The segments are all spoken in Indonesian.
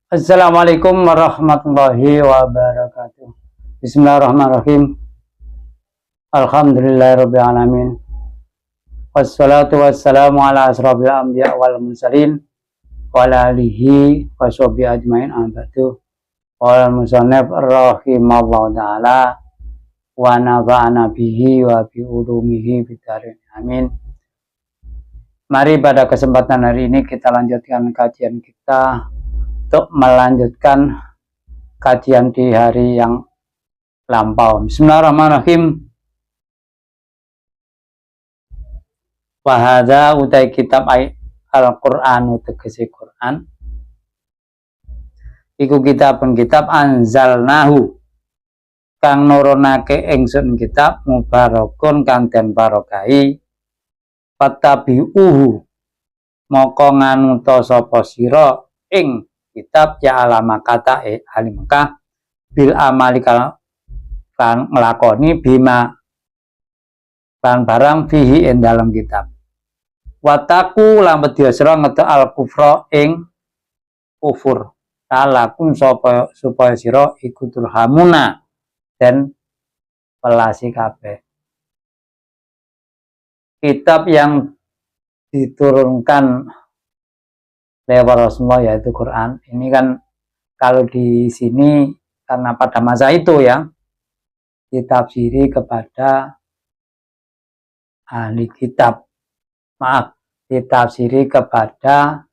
Assalamualaikum warahmatullahi wabarakatuh. Bismillahirrahmanirrahim. Alhamdulillahirabbil alamin. Wassalatu wassalamu ala asrofil anbiya wal mursalin wa ala alihi washabihi ajmain abadu. Qala musannif rahimallahu taala wa nafa'ana bihi wa bi ulumihi bidarin amin. Mari pada kesempatan hari ini kita lanjutkan kajian kita untuk melanjutkan kajian di hari yang lampau. Bismillahirrahmanirrahim. Wahada utai kitab Al-Qur'an tegese Qur'an. Iku kitabun kitab anzalnahu kang nurunake ingsun kitab mubarakun kang den barokahi fattabi'uhu moko nganuta sapa sira ing kitab ya alama kata ahli Mekah bil amali kan ngelakoni bima kan barang fihi ing dalam kitab wataku lambat diasra ngeta al kufra ing kufur talakum supaya sira iku turhamuna dan pelasi kabeh. Kitab yang diturunkan lewat Rasulullah yaitu Quran. Ini kan kalau di sini karena pada masa itu ya ditafsiri kepada ahli kitab. Maaf, ditafsiri kepada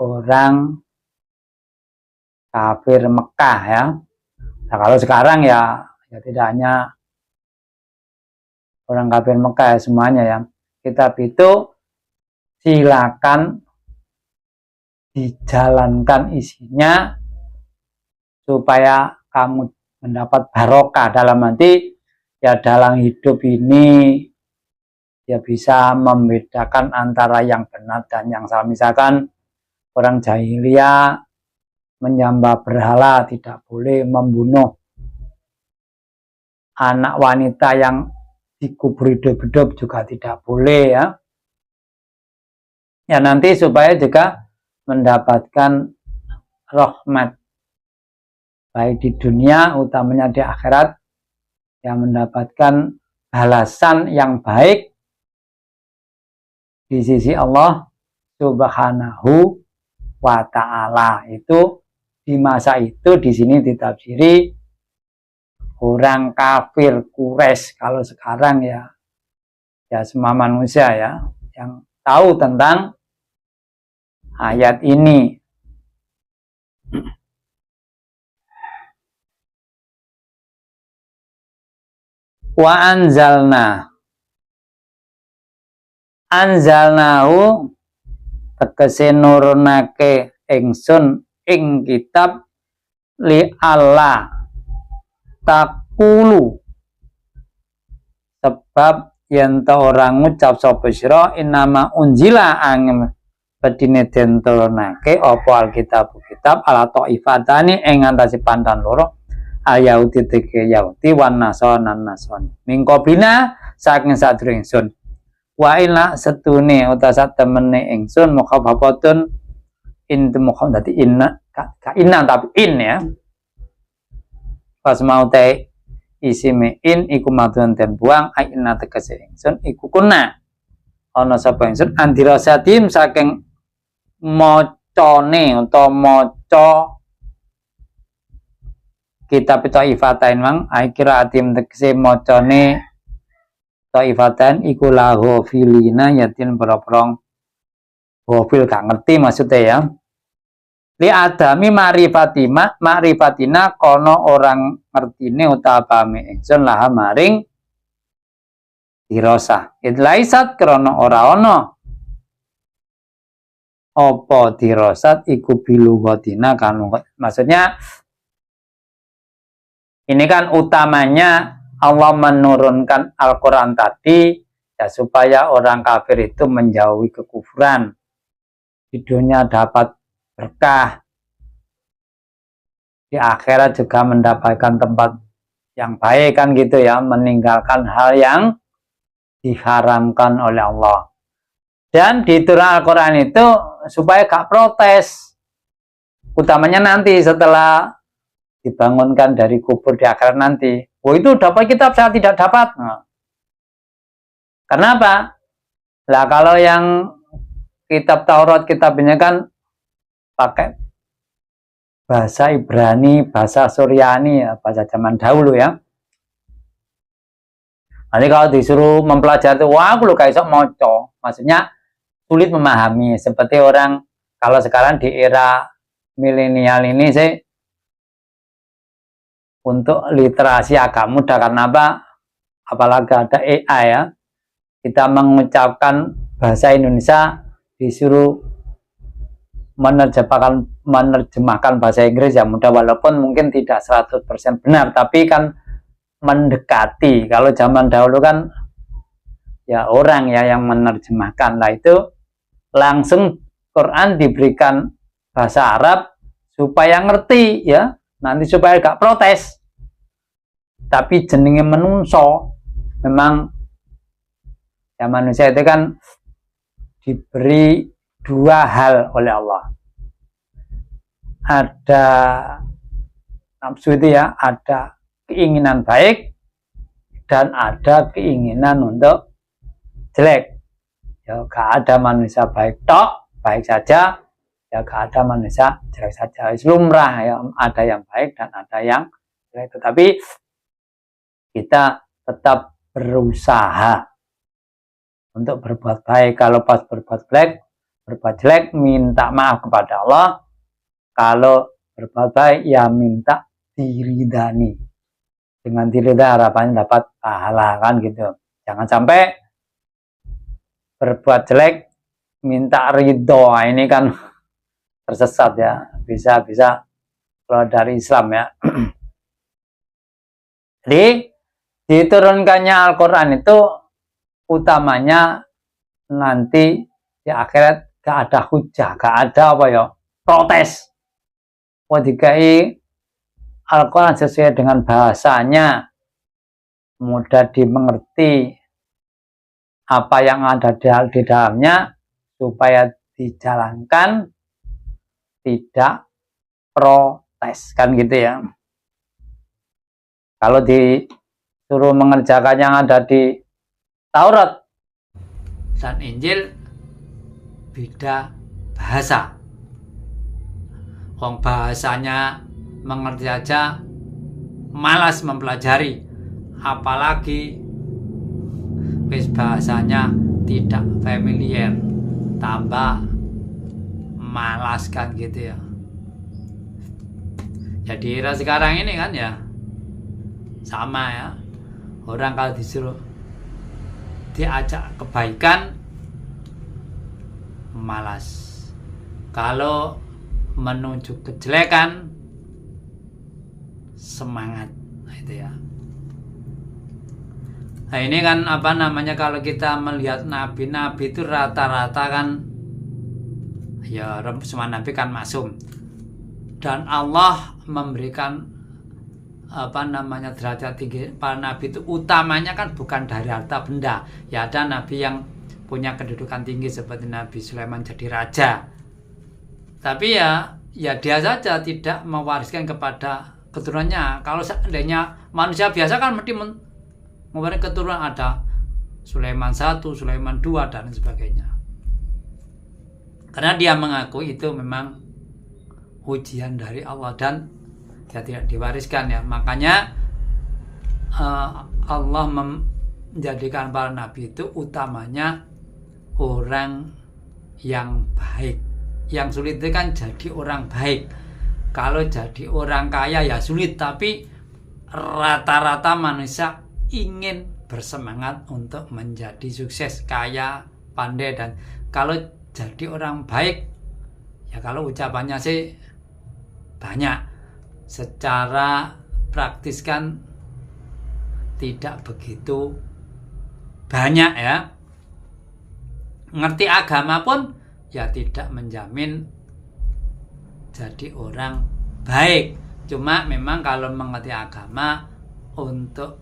orang kafir Mekah ya. Nah, kalau sekarang ya tidak hanya orang kafir Mekah ya, semuanya ya. Kitab itu silakan dijalankan isinya supaya kamu mendapat barokah dalam arti ya dalam hidup ini ya bisa membedakan antara yang benar dan yang salah. Misalkan orang jahiliyah menyembah berhala, tidak boleh membunuh anak wanita yang dikubur hidup-hidup juga tidak boleh ya. Ya nanti supaya juga mendapatkan rahmat baik di dunia utamanya di akhirat yang mendapatkan balasan yang baik di sisi Allah Subhanahu wa taala. Itu di masa itu di sini ditafsiri orang kafir Quraisy. Kalau sekarang ya semua manusia ya yang tahu tentang ayat ini. Wa anzalnahu tegese nurunake ingsun ing kitab li Allah takulu sebab yen ta orang ngucap sapa sira innama unzila angin bedine den turunake apa alkitab kitab ala taifatani ing antase pandan loro ayauti teke yauti wan nasonan nason mingkobina saking sadurunge ingsun wa ila setune uta satemene ingsun mukhafafatun intu mukhaf dadi inna tapi in ya pas mau te isime in iku madun den buang aina tegese ingsun iku kuna ana sapa ingsun andirasatim saking macane utawa maca kitab Taifatain mang aikira atim tegese macane Taifatain iku lahu filina yatin pro-prong gofil gak ngerti maksudnya ya li adami ma'rifatina kono orang ngertine utapame ingsun laha maring dirasa idlaisat krono ora ono apa dirasat iku bilugatina kan maksudnya ini kan utamanya Allah menurunkan Al-Quran tadi ya supaya orang kafir itu menjauhi kekufuran di dunia dapat berkah di akhirat juga mendapatkan tempat yang baik kan gitu ya meninggalkan hal yang diharamkan oleh Allah dan di turun Al-Quran itu supaya gak protes utamanya nanti setelah dibangunkan dari kubur di akhirat nanti. Oh itu dapat kitab, saya tidak dapat. Nah, kenapa? Lah kalau yang kitab Taurat, kitabnya kan pakai bahasa Ibrani, bahasa Suryani, ya, bahasa zaman dahulu ya. Nanti kalau disuruh mempelajari itu, wah aku lu kayak sok moco. Maksudnya sulit memahami. Seperti orang kalau sekarang di era milenial ini sih untuk literasi agak mudah karena apa? Apalagi ada AI ya. Kita mengucapkan bahasa Indonesia disuruh menerjemahkan bahasa Inggris ya mudah, walaupun mungkin tidak 100% benar, tapi kan mendekati. Kalau zaman dahulu kan ya orang ya yang menerjemahkan. Lah itu langsung Quran diberikan bahasa Arab supaya ngerti ya, nanti supaya gak protes. Tapi jenenge menungso memang ya, manusia itu kan diberi dua hal oleh Allah. Ada nafsu itu ya, ada keinginan baik dan ada keinginan untuk jelek. Ya gak ada manusia baik tok, baik saja, ya gak ada manusia jelek saja. Lumrah ya, ada yang baik dan ada yang jelek. Tetapi kita tetap berusaha untuk berbuat baik. Kalau pas berbuat jelek, minta maaf kepada Allah. Kalau berbuat baik, ya minta diridani. Dengan diridani harapannya dapat pahala kan gitu. Jangan sampai berbuat jelek, minta ridho. Ini kan tersesat ya. Bisa keluar dari Islam ya. Jadi diturunkannya Al-Quran itu utamanya nanti di akhirat gak ada hujah, gak ada apa ya, protes. Wadikai Al-Quran sesuai dengan bahasanya, mudah dimengerti apa yang ada di dalamnya, supaya dijalankan, tidak protes kan gitu ya. Kalau disuruh mengerjakan yang ada di Taurat dan Injil beda bahasa. Wong bahasanya mengerti aja malas mempelajari, apalagi bahasanya tidak familiar, tambah malas kan gitu ya. Jadi era sekarang ini kan ya sama ya, orang kalau disuruh diajak kebaikan malas, kalau menuju kejelekan semangat. Nah, itu ya. Nah ini kan apa namanya, kalau kita melihat nabi-nabi itu rata-rata kan ya semua nabi kan maksum, dan Allah memberikan apa namanya derajat tinggi para nabi itu utamanya kan bukan dari harta benda. Ya ada nabi yang punya kedudukan tinggi seperti Nabi Sulaiman jadi raja, tapi ya dia saja tidak mewariskan kepada keturunannya. Kalau seandainya manusia biasa kan mesti mewariskan keturunan, ada Sulaiman 1, Sulaiman 2 dan sebagainya. Karena dia mengaku itu memang ujian dari Allah dan dia tidak diwariskan ya. Makanya Allah menjadikan para nabi itu utamanya orang yang baik. Yang sulit itu kan jadi orang baik. Kalau jadi orang kaya ya sulit, tapi rata-rata manusia ingin bersemangat untuk menjadi sukses, kaya, pandai. Dan kalau jadi orang baik ya, kalau ucapannya sih banyak, secara praktis kan tidak begitu banyak ya. Ngerti agama pun ya tidak menjamin jadi orang baik. Cuma memang kalau mengerti agama, untuk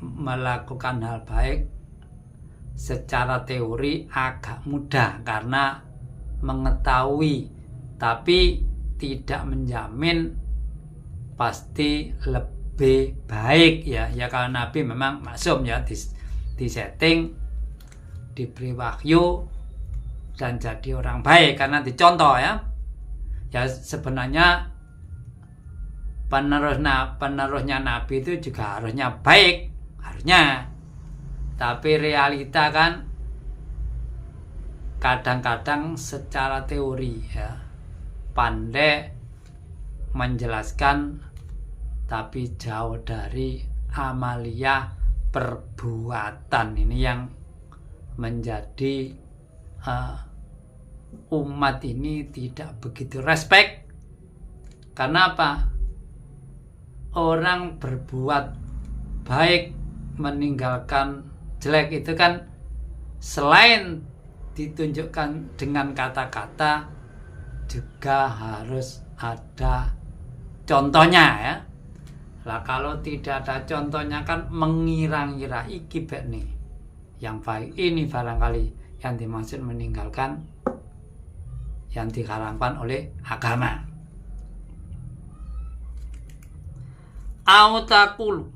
melakukan hal baik secara teori agak mudah karena mengetahui, tapi tidak menjamin pasti lebih baik ya. Ya kalau Nabi memang maksum ya, di setting, diberi wahyu dan jadi orang baik karena dicontoh ya. Ya sebenarnya penerusnya Nabi itu juga harusnya baik, harusnya. Tapi realita kan kadang-kadang secara teori ya pandai menjelaskan, tapi jauh dari amalia perbuatan. Ini yang menjadi umat ini tidak begitu respect. Karena apa? Orang berbuat baik meninggalkan jelek itu kan selain ditunjukkan dengan kata-kata juga harus ada contohnya ya. Lah kalau tidak ada contohnya kan mengira-ngira iki bek nih yang baik ini barangkali yang dimaksud meninggalkan yang diharapkan oleh agama. Autakul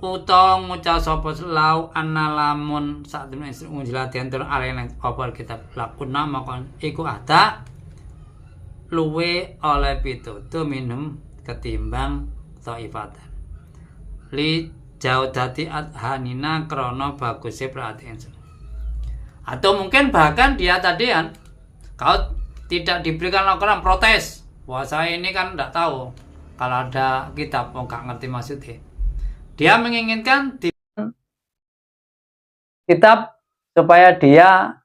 utawa ngucap sapa lau annalamun sak temene unjila diantur alene apa kitab lakuna makon iku ada luwe oleh pitutu minum ketimbang taifatan li jauh dati adhanina krono bagusnya perhatian. Atau mungkin bahkan dia tadi kan kalau tidak diberikan Al-Quran protes, wah saya ini kan tidak tahu kalau ada kitab mau gak ngerti maksudnya. Dia menginginkan kitab supaya dia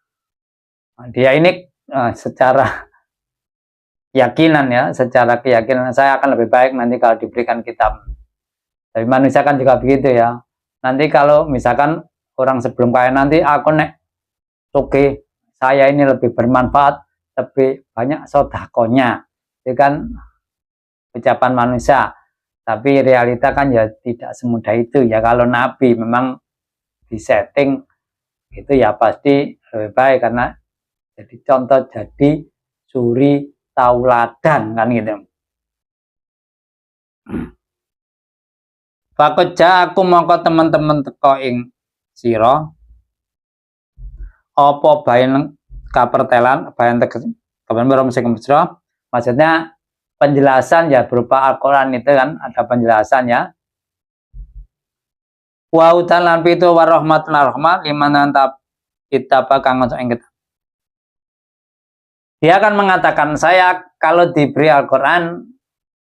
ini secara keyakinan ya, secara keyakinan saya akan lebih baik nanti kalau diberikan kitab. Tapi manusia kan juga begitu ya. Nanti kalau misalkan orang sebelum kaya nanti aku oke, saya ini lebih bermanfaat, lebih banyak sodakonya. Itu kan ucapan manusia. Tapi realita kan ya tidak semudah itu ya. Kalau Nabi memang disetting itu ya pasti lebih baik karena jadi contoh, jadi suri tauladan kan gitu. Fakoja aku mongko teman-teman teko ing sira apa bayan kapertelan bayan teges kapan sira maksudnya penjelasan ya berupa Al-Quran itu kan ada penjelasan ya. Wa utan lan pitu warahmatun rahmat liman antap kita kang ing kita. Dia akan mengatakan saya kalau diberi Al-Quran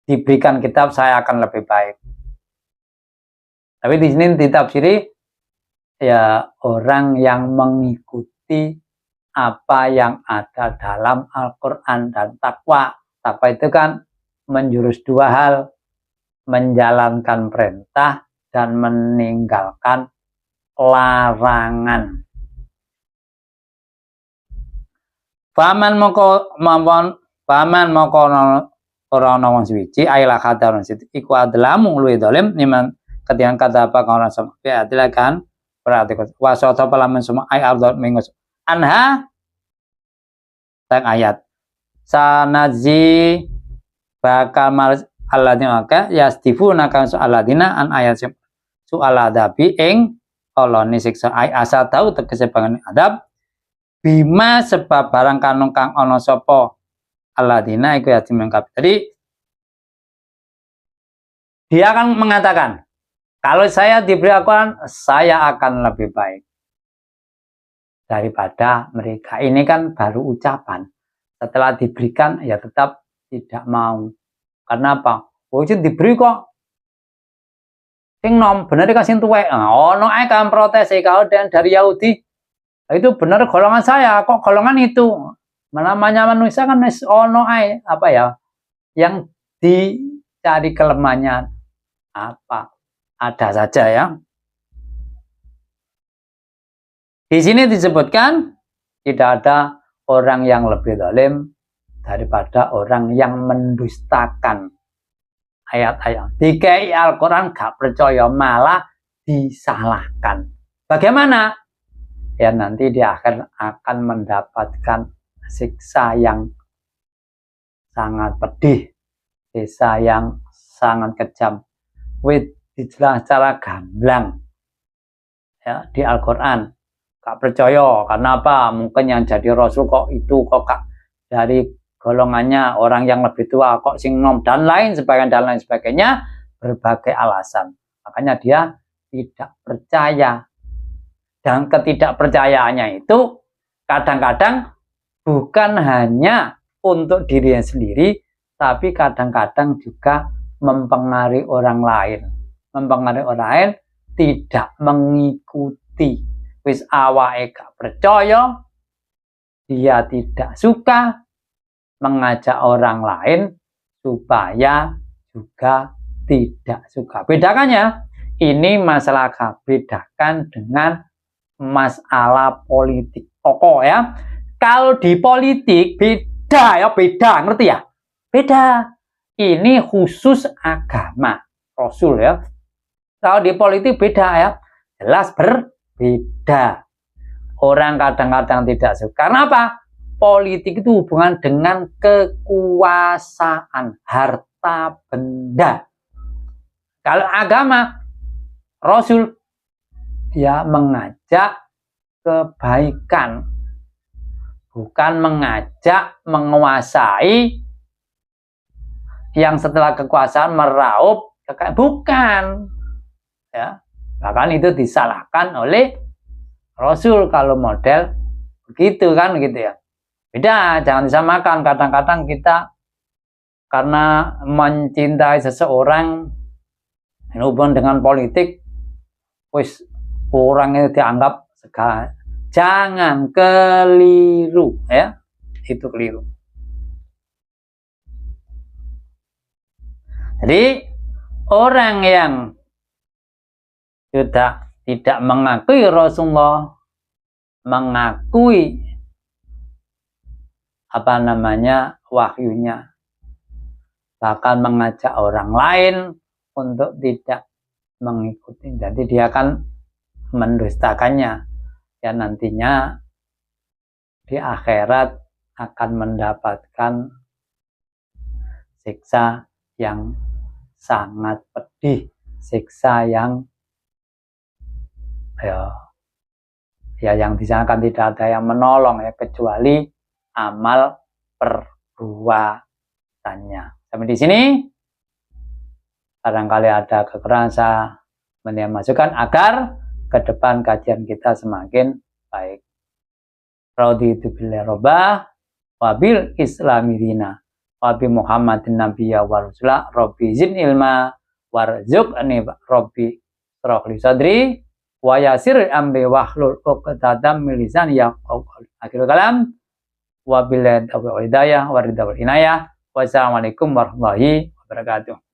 diberikan kitab saya akan lebih baik. Tapi di sini ditafsiri ya orang yang mengikuti apa yang ada dalam Al-Quran dan takwa. Takwa itu kan menjurus dua hal, menjalankan perintah dan meninggalkan larangan. Paman moko ora ana wong suci ailah kadang iku adlamu luwe dolim niman ketika kata apa kau rasa ya silakan berarti wasata palaman semua ay ardot mingus anha tang ayat sanazi bakal malas alladzina ka yastifuna kan alladzina an ayat su'aladabi ing koloni siksa ay asa tahu tegese banget adab bima sebab barang kanung kang ana sapa alladzina iku yatim mengkap. Jadi dia akan mengatakan kalau saya diberi Al-Quran saya akan lebih baik daripada mereka. Ini kan baru ucapan. Setelah diberikan ya tetap tidak mau. Karena apa? Oh itu diberi kok. Sing nom bener dikasih tuwek. Ono ae kan protes kalau dari Yahudi. Itu benar golongan saya kok golongan itu. Namanya manusia kan ono ae apa ya? Yang dicari kelemahannya apa? Ada saja ya. Di sini disebutkan tidak ada orang yang lebih zalim daripada orang yang mendustakan ayat-ayat. Dikai Al-Quran gak percaya malah disalahkan. Bagaimana? Ya nanti dia akan mendapatkan siksa yang sangat pedih, siksa yang sangat kejam. Dijelaskan secara gamblang ya di Al-Quran. Gak percaya, karena apa? Mungkin yang jadi Rasul kok itu kok dari golongannya orang yang lebih tua, kok sing nom dan lain sebagainya, berbagai alasan. Makanya dia tidak percaya. Dan ketidakpercayaannya itu kadang-kadang bukan hanya untuk dirinya sendiri, tapi kadang-kadang juga mempengaruhi orang lain. Mempengaruhi orang lain, tidak mengikuti. Wis awake gak percaya, dia tidak suka mengajak orang lain supaya juga tidak suka. Bedakannya, ini masalah bedakan dengan masalah politik. Pokok ya. Kalau di politik beda ya, beda, ngerti ya? Beda. Ini khusus agama Rasul ya. Kalau di politik beda ya, jelas berbeda. Orang kadang-kadang tidak suka. Karena apa? Politik itu hubungan dengan kekuasaan, harta benda. Kalau agama, Rasul ya mengajak kebaikan, bukan mengajak menguasai yang setelah kekuasaan meraup kekayaan. Bukan ya, bahkan itu disalahkan oleh Rasul kalau model begitu kan gitu ya. Beda, jangan disamakan. Kadang-kadang kita karena mencintai seseorang ini hubungan dengan politik, wis orang itu dianggap segala. Jangan, keliru ya, itu keliru. Jadi orang yang sudah tidak mengakui Rasulullah, mengakui wahyunya, bahkan mengajak orang lain untuk tidak mengikuti. Jadi dia akan mendustakannya. Ya nantinya di akhirat akan mendapatkan siksa yang sangat pedih, siksa yang yang di sana kan tidak ada yang menolong ya, kecuali amal perbuatannya. Sampai di sini barangkali ada kekurangan, saya masukan agar ke depan kajian kita semakin baik. Raditu billahi robba wa bil islami dina wa bi Muhammadin nabiyya wa rasula rabbi zid ilma warzuqni rabbi shrah li sadri wa yassir amri wahlul 'uqdatam min lisani yafqahu qawli. Akhirul kalam wa billahi taufiq wal hidayah wa ridha wal inayah. Wassalamualaikum warahmatullahi wabarakatuh.